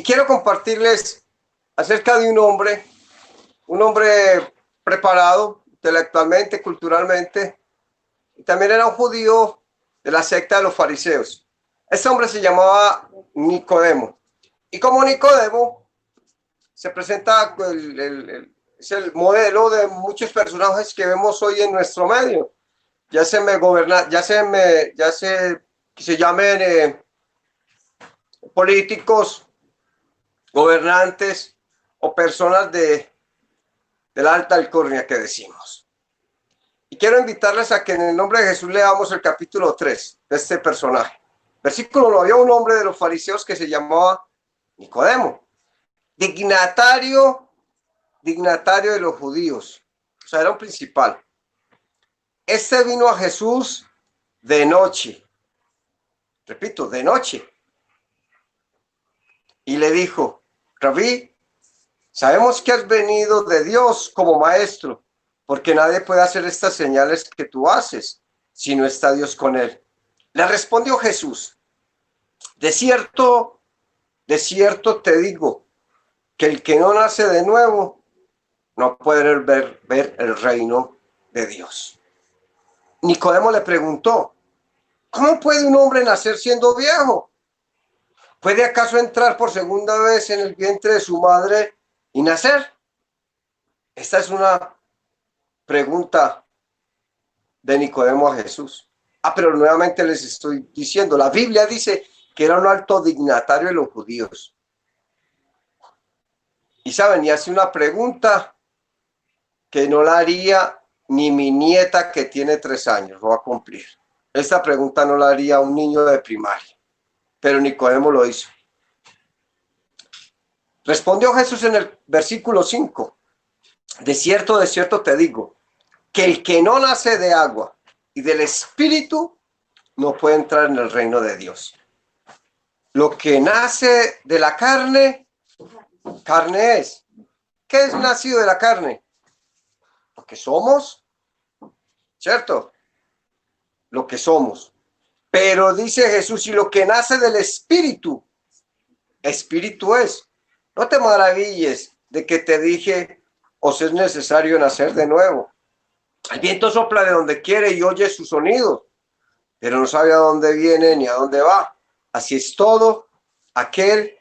quiero compartirles acerca de un hombre preparado intelectualmente, culturalmente, y también era un judío de la secta de los fariseos. Este hombre se llamaba Nicodemo. Y como Nicodemo se presenta, es el modelo de muchos personajes que vemos hoy en nuestro medio. Ya se llamen políticos, gobernantes o personas de la alta alcurnia que decimos. Y quiero invitarles a que en el nombre de Jesús leamos el capítulo 3 de este personaje. Versículo 1, había un hombre de los fariseos que se llamaba Nicodemo, dignatario de los judíos, o sea, era un principal. Este vino a Jesús de noche, repito, de noche, y le dijo: Rabí, sabemos que has venido de Dios como maestro, porque nadie puede hacer estas señales que tú haces si no está Dios con él. Le respondió Jesús: de cierto te digo, que el que no nace de nuevo no puede ver el reino de Dios. Nicodemo le preguntó: ¿cómo puede un hombre nacer siendo viejo? ¿Puede acaso entrar por segunda vez en el vientre de su madre y nacer? Esta es una pregunta de Nicodemo a Jesús. Pero nuevamente les estoy diciendo, la Biblia dice que era un alto dignatario de los judíos. Y saben, y hace una pregunta que no la haría ni mi nieta que tiene 3 años, lo va a cumplir. Esta pregunta no la haría un niño de primaria, pero Nicodemo lo hizo. Respondió Jesús en el versículo 5, de cierto te digo, que el que no nace de agua y del Espíritu no puede entrar en el reino de Dios. Lo que nace de la carne, carne es. ¿Qué es nacido de la carne? Lo que somos, ¿cierto? Lo que somos. Pero dice Jesús, y lo que nace del Espíritu, Espíritu es. No te maravilles de que te dije, os es necesario nacer de nuevo. El viento sopla de donde quiere y oye su sonido, pero no sabe a dónde viene ni a dónde va. Así es todo aquel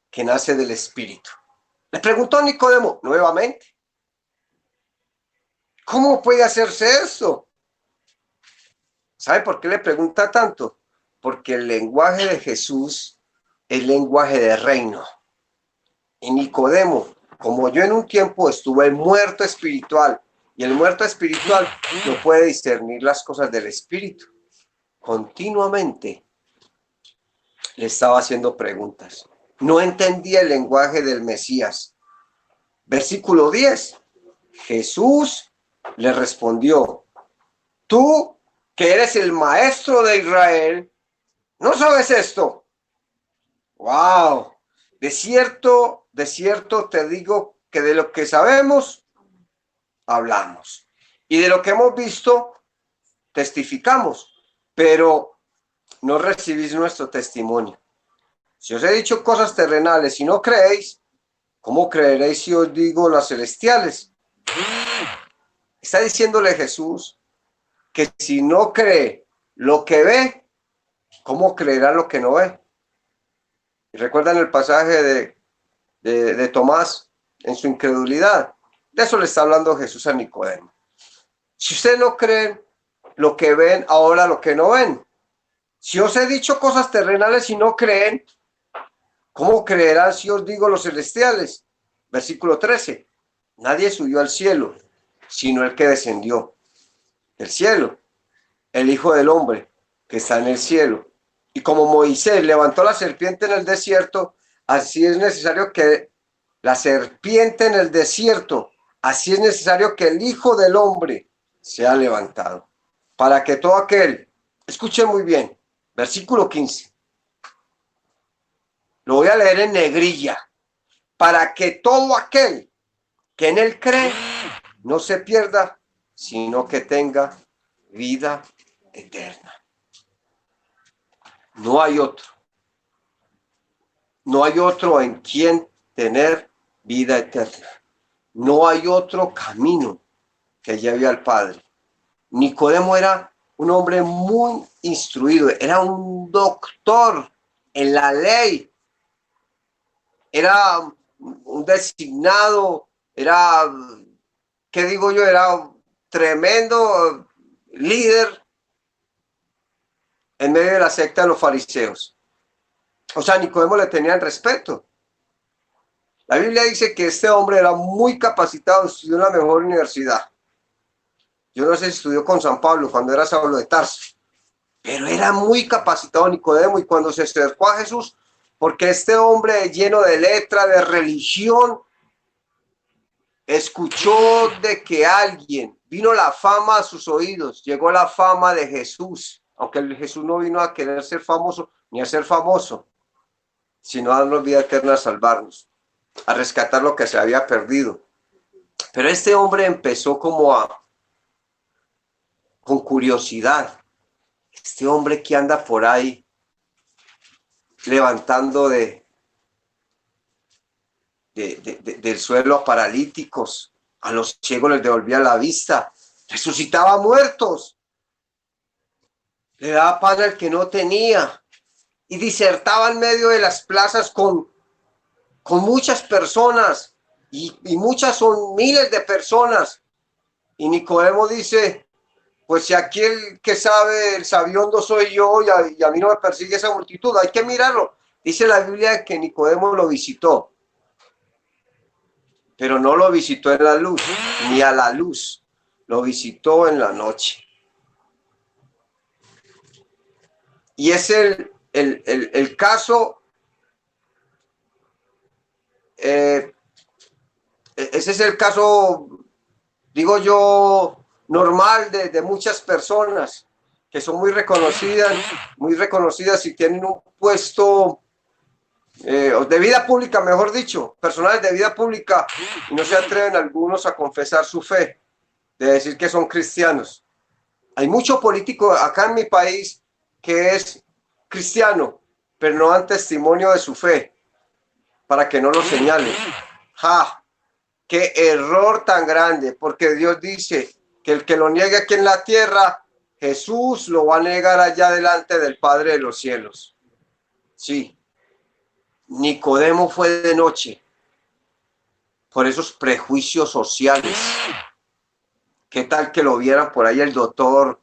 que nace del Espíritu. Le preguntó a Nicodemo nuevamente: ¿cómo puede hacerse eso? ¿Sabe por qué le pregunta tanto? Porque el lenguaje de Jesús es lenguaje de reino. Y Nicodemo, como yo en un tiempo estuve muerto espiritual, y el muerto espiritual no puede discernir las cosas del Espíritu, continuamente le estaba haciendo preguntas. No entendía el lenguaje del Mesías. Versículo 10. Jesús le respondió: tú, que eres el maestro de Israel, ¿no sabes esto? ¡Wow! De cierto te digo que de lo que sabemos, hablamos. Y de lo que hemos visto, testificamos. Pero no recibís nuestro testimonio. Si os he dicho cosas terrenales y no creéis, ¿cómo creeréis si os digo las celestiales? Está diciéndole Jesús que si no cree lo que ve, ¿cómo creerá lo que no ve? Y recuerdan el pasaje de Tomás en su incredulidad. De eso le está hablando Jesús a Nicodemo. Si ustedes no creen lo que ven, ahora lo que no ven. Si os he dicho cosas terrenales y no creen, ¿cómo creerán si os digo los celestiales? Versículo 13. Nadie subió al cielo, sino el que descendió del cielo, el Hijo del Hombre, que está en el cielo. Y como Moisés levantó la serpiente en el desierto, así es necesario que la serpiente en el desierto, así es necesario que el Hijo del Hombre sea levantado, para que todo aquel, escuchen muy bien, versículo 15, lo voy a leer en negrilla, para que todo aquel que en él cree no se pierda, sino que tenga vida eterna. No hay otro. No hay otro en quien tener vida eterna. No hay otro camino que lleve al Padre. Nicodemo era un hombre muy instruido, era un doctor en la ley, era un designado, era, ¿qué digo yo? Era un tremendo líder en medio de la secta de los fariseos. O sea, Nicodemo le tenían respeto. La Biblia dice que este hombre era muy capacitado, estudió en la mejor universidad. Yo no sé si estudió con San Pablo cuando era Saulo de Tarso, pero era muy capacitado Nicodemo, y cuando se acercó a Jesús, porque este hombre lleno de letra, de religión, escuchó de que alguien, vino la fama a sus oídos, llegó la fama de Jesús, aunque Jesús no vino a querer ser famoso, ni a ser famoso, sino a darnos vida eterna, a salvarnos, a rescatar lo que se había perdido. Pero este hombre empezó con curiosidad. Este hombre que anda por ahí levantando del suelo a paralíticos, a los ciegos les devolvía la vista, resucitaba muertos, le daba pan al que no tenía, y disertaba en medio de las plazas con muchas personas, y muchas son miles de personas. Y Nicodemo dice, pues si aquí el que sabe, el sabiondo soy yo, y a mí no me persigue esa multitud, hay que mirarlo. Dice la Biblia que Nicodemo lo visitó, pero no lo visitó en la luz, ni a la luz, lo visitó en la noche. Y es el caso, ese es el caso, digo yo, normal de muchas personas que son muy reconocidas y tienen un puesto de vida pública, mejor dicho, personales de vida pública, y no se atreven algunos a confesar su fe, de decir que son cristianos. Hay mucho político acá en mi país que es cristiano, pero no dan testimonio de su fe, para que no lo señalen. ¡Ja! ¡Qué error tan grande! Porque Dios dice que el que lo niegue aquí en la tierra, Jesús lo va a negar allá delante del Padre de los cielos. Sí, Nicodemo fue de noche por esos prejuicios sociales. ¿Qué tal que lo vieran por ahí el doctor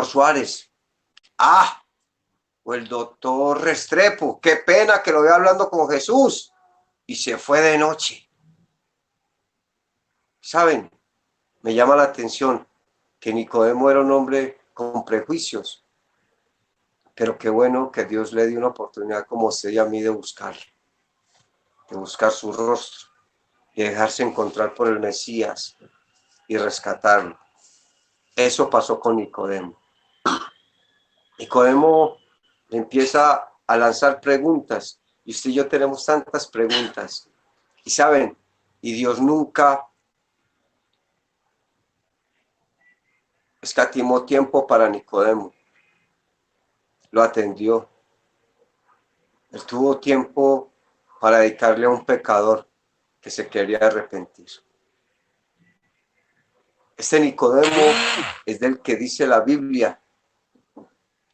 Suárez? Ah, o el doctor Restrepo. Qué pena que lo vea hablando con Jesús. Y se fue de noche. ¿Saben? Me llama la atención que Nicodemo era un hombre con prejuicios. Pero qué bueno que Dios le dio una oportunidad como usted y a mí de buscar su rostro y dejarse encontrar por el Mesías y rescatarlo. Eso pasó con Nicodemo. Nicodemo empieza a lanzar preguntas, y usted y yo tenemos tantas preguntas. Y saben, y Dios nunca escatimó tiempo para Nicodemo. Lo atendió. Él tuvo tiempo para dedicarle a un pecador que se quería arrepentir. Este Nicodemo es del que dice la Biblia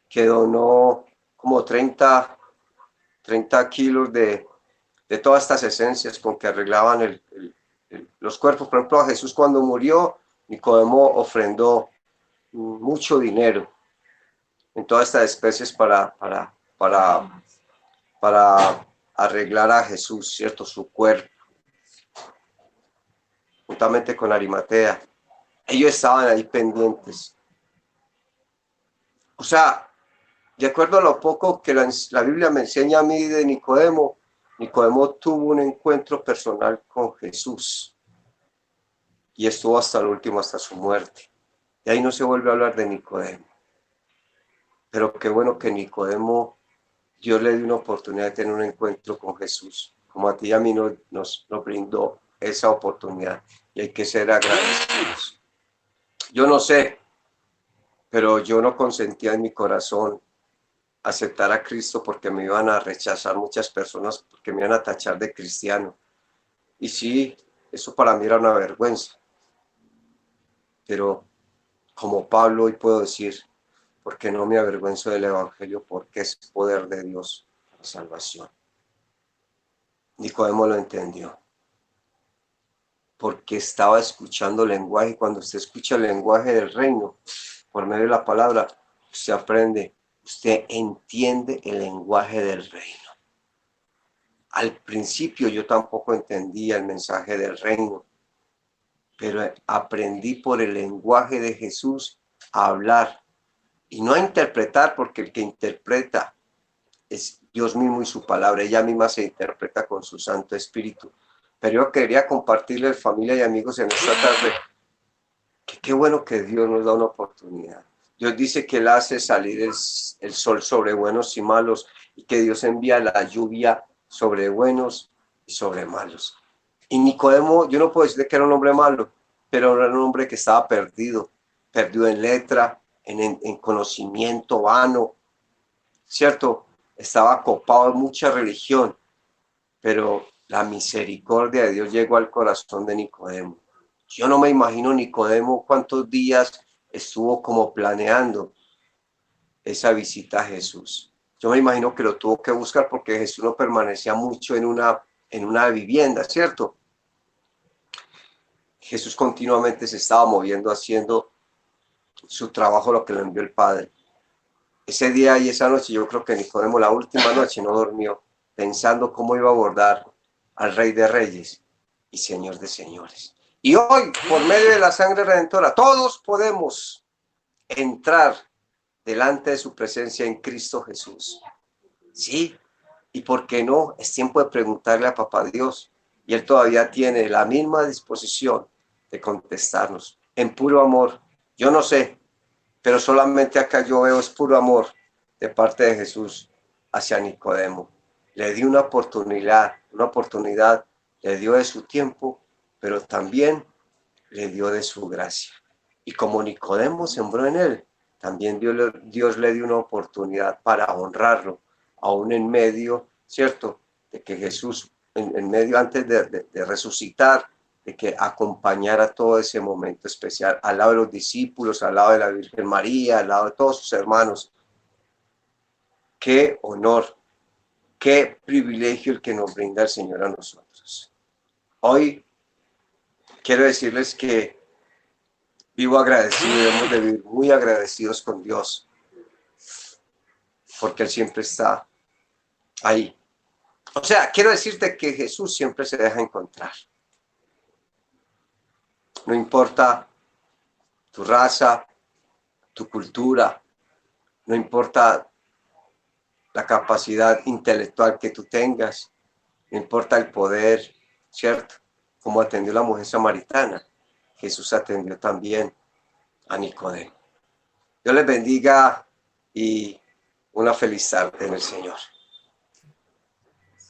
que donó como 30 kilos de todas estas esencias con que arreglaban los cuerpos. Por ejemplo, a Jesús cuando murió, Nicodemo ofrendó mucho dinero en todas estas especies para arreglar a Jesús, ¿cierto? Su cuerpo, juntamente con Arimatea. Ellos estaban ahí pendientes. O sea, de acuerdo a lo poco que la Biblia me enseña a mí de Nicodemo, Nicodemo tuvo un encuentro personal con Jesús y estuvo hasta el último, hasta su muerte. Y ahí no se vuelve a hablar de Nicodemo. Pero qué bueno que Nicodemo, Dios le dio una oportunidad de tener un encuentro con Jesús, como a ti y a mí nos brindó esa oportunidad, y hay que ser agradecidos. Yo no sé, pero yo no consentía en mi corazón aceptar a Cristo porque me iban a rechazar muchas personas, porque me iban a tachar de cristiano. Y sí, eso para mí era una vergüenza. Pero como Pablo hoy puedo decir, porque no me avergüenzo del Evangelio, porque es poder de Dios para salvación. Nicodemo lo entendió, porque estaba escuchando lenguaje. Y cuando usted escucha el lenguaje del reino, por medio de la palabra, usted aprende, usted entiende el lenguaje del reino. Al principio yo tampoco entendía el mensaje del reino, pero aprendí por el lenguaje de Jesús a hablar y no a interpretar, porque el que interpreta es Dios mismo y su palabra. Ella misma se interpreta con su Santo Espíritu. Pero yo quería compartirle, familia y amigos, en esta tarde, que qué bueno que Dios nos da una oportunidad. Dios dice que Él hace salir el sol sobre buenos y malos, y que Dios envía la lluvia sobre buenos y sobre malos. Y Nicodemo, yo no puedo decir que era un hombre malo, pero era un hombre que estaba perdido en letra, en conocimiento vano, ¿cierto? Estaba copado de mucha religión, pero la misericordia de Dios llegó al corazón de Nicodemo. Yo no me imagino Nicodemo cuántos días estuvo como planeando esa visita a Jesús. Yo me imagino que lo tuvo que buscar porque Jesús no permanecía mucho en una vivienda, ¿cierto? Jesús continuamente se estaba moviendo, haciendo su trabajo, lo que le envió el Padre. Ese día y esa noche, yo creo que Nicodemo la última noche no durmió, pensando cómo iba a abordar al Rey de Reyes y Señor de Señores. Y hoy, por medio de la sangre redentora, todos podemos entrar delante de su presencia en Cristo Jesús. Sí, y por qué no, es tiempo de preguntarle a Papá Dios, y Él todavía tiene la misma disposición de contestarnos en puro amor. Yo no sé, pero solamente acá yo veo es puro amor de parte de Jesús hacia Nicodemo. Le dio una oportunidad, le dio de su tiempo, pero también le dio de su gracia. Y como Nicodemo sembró en él, también Dios le dio una oportunidad para honrarlo, aún en medio, ¿cierto?, de que Jesús, en medio antes de resucitar, de que acompañara todo ese momento especial, al lado de los discípulos, al lado de la Virgen María, al lado de todos sus hermanos. Qué honor, qué privilegio el que nos brinda el Señor a nosotros. Hoy quiero decirles que vivo agradecido, debemos de vivir muy agradecidos con Dios, porque Él siempre está ahí. O sea, quiero decirte que Jesús siempre se deja encontrar. No importa tu raza, tu cultura, no importa la capacidad intelectual que tú tengas, no importa el poder, ¿cierto? Como atendió la mujer samaritana, Jesús atendió también a Nicodemo. Dios les bendiga y una feliz tarde en el Señor.